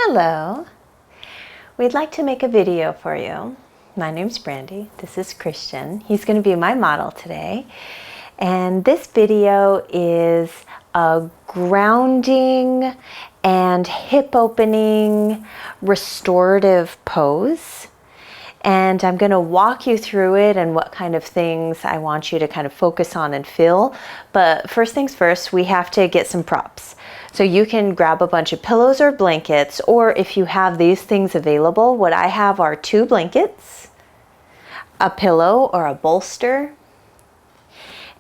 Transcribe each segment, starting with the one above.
Hello. We'd like to make a video for you. My name's Brandy. This is Christian. He's going to be my model today. And this video is a grounding and hip opening restorative pose. And I'm going to walk you through it and what kind of things I want you to kind of focus on and feel. But first things first, we have to get some props. So you can grab a bunch of pillows or blankets, or if you have these things available, what I have are 2 blankets, a pillow or a bolster,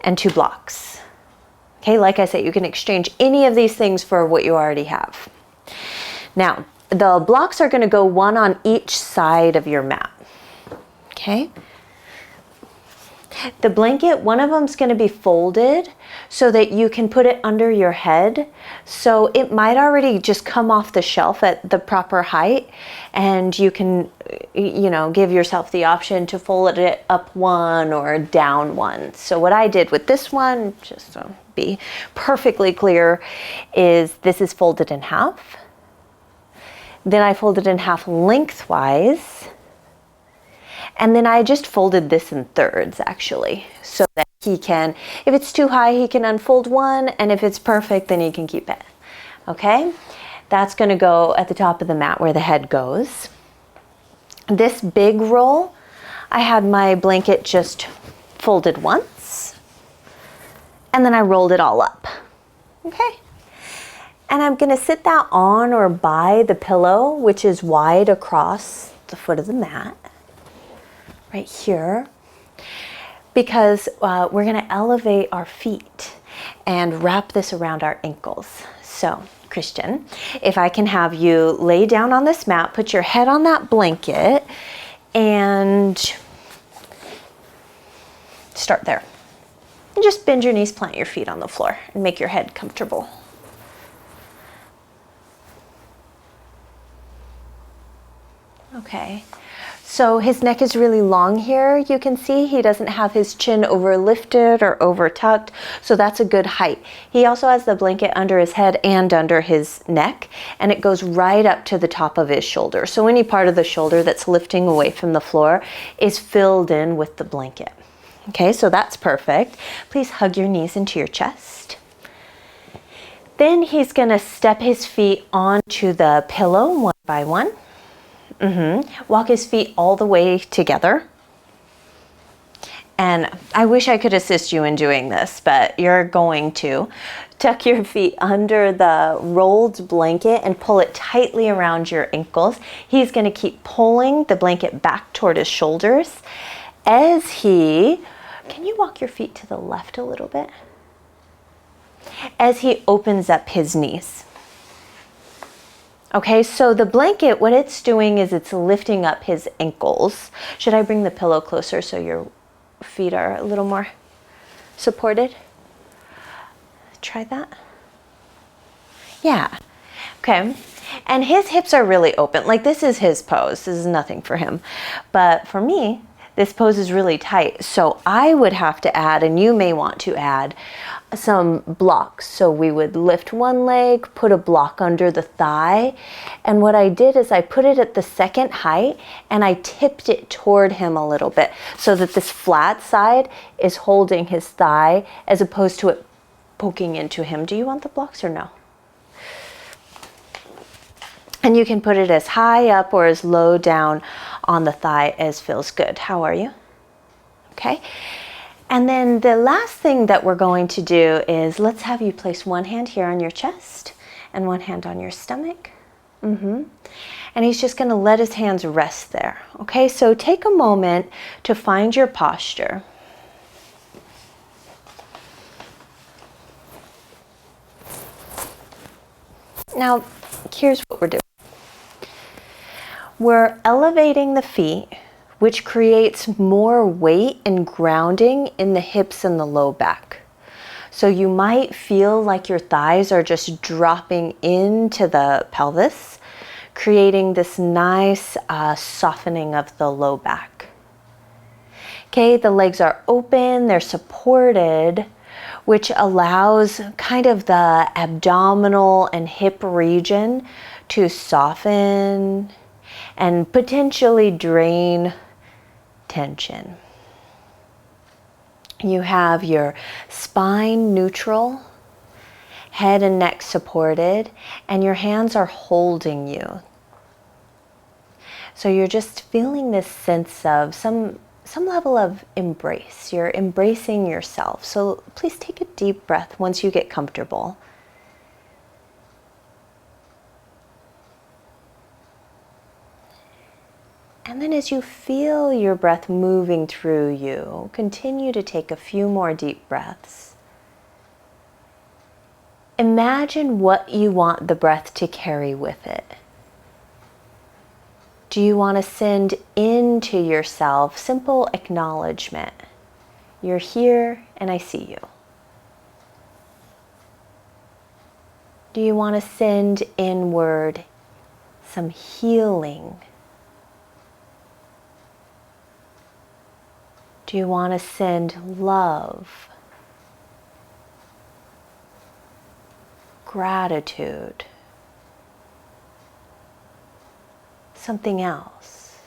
and 2 blocks. Okay, like I said, you can exchange any of these things for what you already have. Now, the blocks are going to go one on each side of your mat. Okay. The blanket, one of them is going to be folded so that you can put it under your head. So it might already just come off the shelf at the proper height, and you can, give yourself the option to fold it up one or down one. So what I did with this one, just to be perfectly clear, is this is folded in half. Then I folded in half lengthwise. And then I just folded this in thirds, actually, so that he can, if it's too high, he can unfold one, and if it's perfect, then he can keep it. Okay? That's going to go at the top of the mat where the head goes. This big roll, I had my blanket just folded once, and then I rolled it all up. Okay? And I'm going to sit that on or by the pillow, which is wide across the foot of the mat. Right here, because we're going to elevate our feet and wrap this around our ankles. So, Christian, if I can have you lay down on this mat, put your head on that blanket, and start there. And just bend your knees, plant your feet on the floor, and make your head comfortable. Okay. So his neck is really long here. You can see he doesn't have his chin over lifted or over tucked, so that's a good height. He also has the blanket under his head and under his neck, and it goes right up to the top of his shoulder. So any part of the shoulder that's lifting away from the floor is filled in with the blanket. Okay, so that's perfect. Please hug your knees into your chest. Then he's gonna step his feet onto the pillow one by one. Walk his feet all the way together. And I wish I could assist you in doing this, but you're going to tuck your feet under the rolled blanket and pull it tightly around your ankles. He's going to keep pulling the blanket back toward his shoulders as can you walk your feet to the left a little bit? As he opens up his knees. Okay, so the blanket, what it's doing is it's lifting up his ankles. Should I bring the pillow closer so your feet are a little more supported? Try that. Yeah. Okay. And his hips are really open. Like, this is his pose. This is nothing for him. But for me, this pose is really tight. So I would have to add, and you may want to add, some blocks. So we would lift one leg, put a block under the thigh, and what I did is I put it at the second height and I tipped it toward him a little bit so that this flat side is holding his thigh as opposed to it poking into him. Do you want the blocks or no? And you can put it as high up or as low down on the thigh as feels good. How are you? Okay. And then the last thing that we're going to do is let's have you place one hand here on your chest and one hand on your stomach. And he's just going to let his hands rest there. Okay, so take a moment to find your posture. Now, here's what we're doing. We're elevating the feet, which creates more weight and grounding in the hips and the low back. So you might feel like your thighs are just dropping into the pelvis, creating this nice softening of the low back. Okay, the legs are open, they're supported, which allows kind of the abdominal and hip region to soften and potentially drain tension. You have your spine neutral, head and neck supported, and your hands are holding you. So you're just feeling this sense of some level of embrace. You're embracing yourself. So please take a deep breath once you get comfortable. And then as you feel your breath moving through you, continue to take a few more deep breaths. Imagine what you want the breath to carry with it. Do you want to send into yourself simple acknowledgement? You're here and I see you. Do you want to send inward some healing? Do you want to send love, gratitude, something else?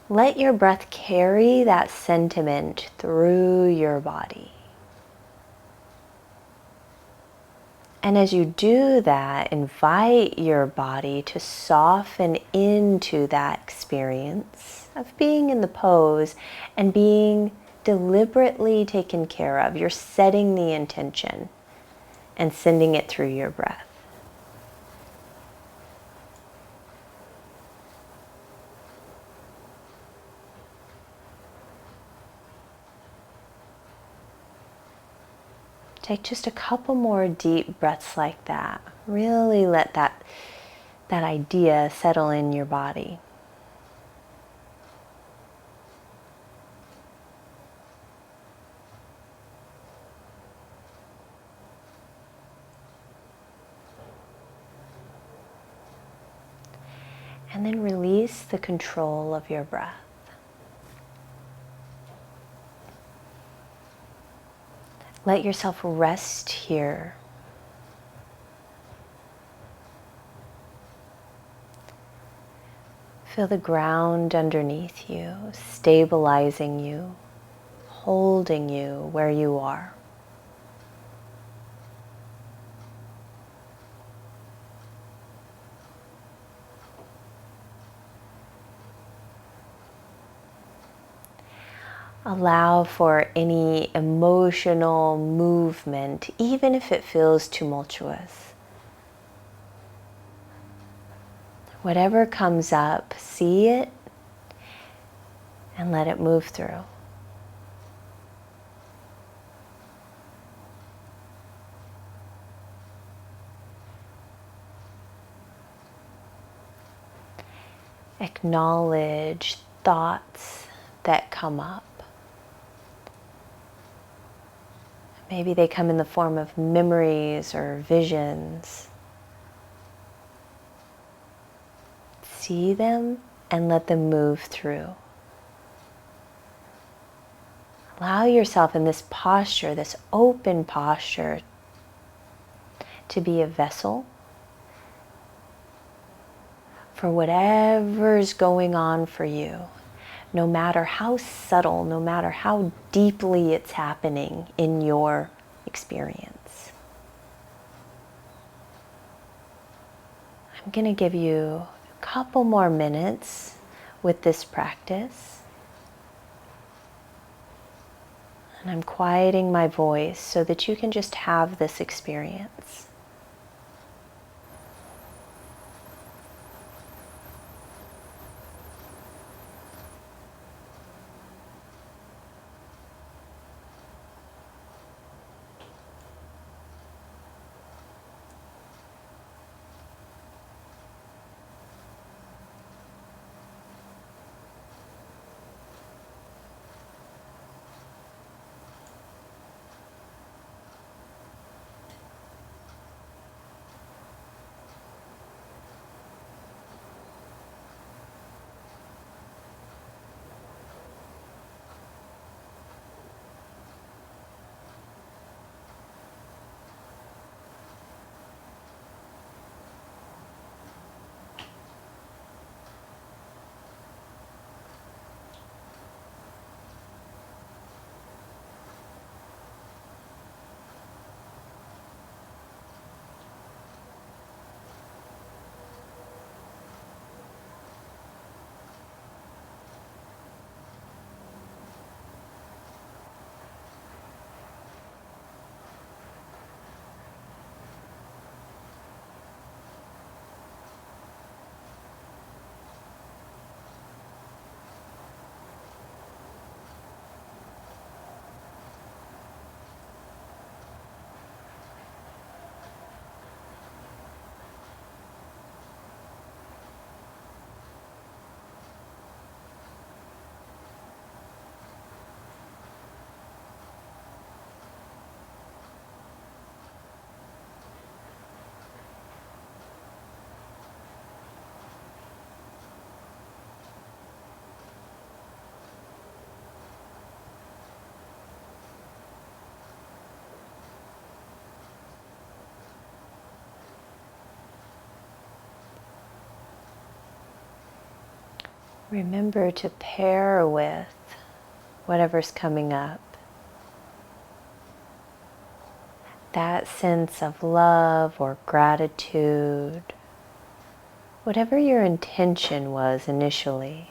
Let your breath carry that sentiment through your body. And as you do that, invite your body to soften into that experience of being in the pose and being deliberately taken care of. You're setting the intention and sending it through your breath. Take just a couple more deep breaths like that. Really let that idea settle in your body. And then release the control of your breath. Let yourself rest here. Feel the ground underneath you, stabilizing you, holding you where you are. Allow for any emotional movement, even if it feels tumultuous. Whatever comes up, see it and let it move through. Acknowledge thoughts that come up. Maybe they come in the form of memories or visions. See them and let them move through. Allow yourself in this posture, this open posture, to be a vessel for whatever's going on for you. No matter how subtle, no matter how deeply it's happening in your experience. I'm going to give you a couple more minutes with this practice. And I'm quieting my voice so that you can just have this experience. Remember to pair with whatever's coming up. That sense of love or gratitude, whatever your intention was initially.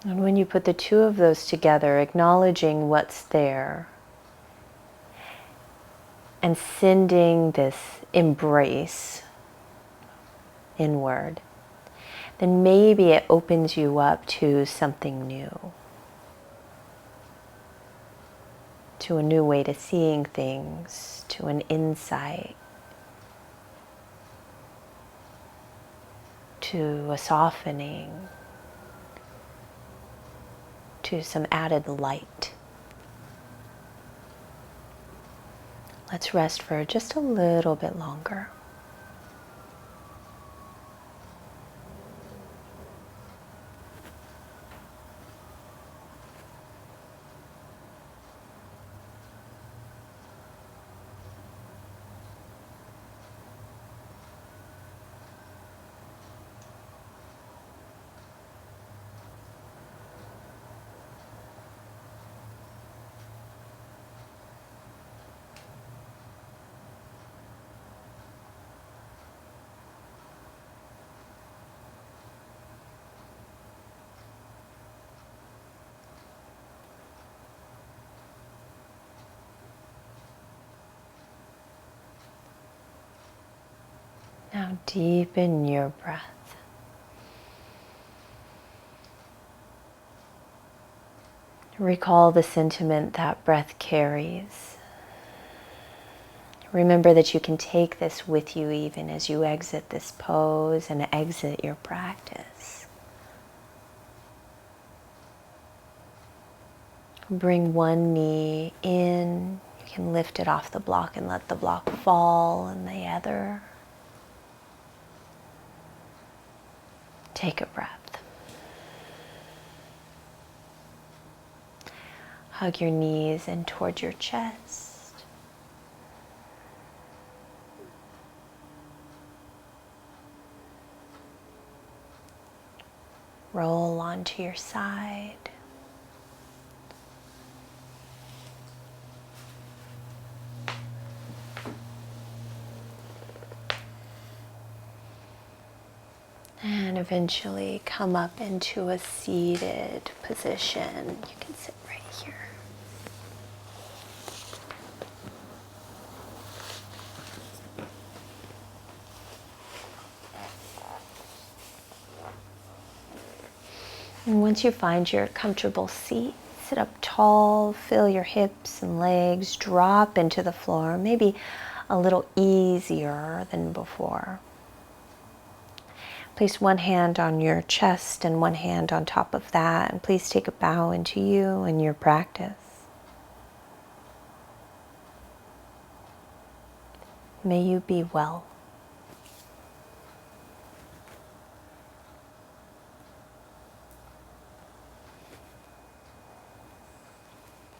And when you put the two of those together, acknowledging what's there and sending this embrace inward, then maybe it opens you up to something new, to a new way to seeing things, to an insight, to a softening, to some added light. Let's rest for just a little bit longer. Now deepen your breath. Recall the sentiment that breath carries. Remember that you can take this with you even as you exit this pose and exit your practice. Bring one knee in. You can lift it off the block and let the block fall, and the other. Take a breath. Hug your knees in towards your chest. Roll onto your side. And eventually come up into a seated position. You can sit right here. And once you find your comfortable seat, sit up tall, feel your hips and legs drop into the floor, maybe a little easier than before. Place one hand on your chest and one hand on top of that, and please take a bow into you and your practice. May you be well.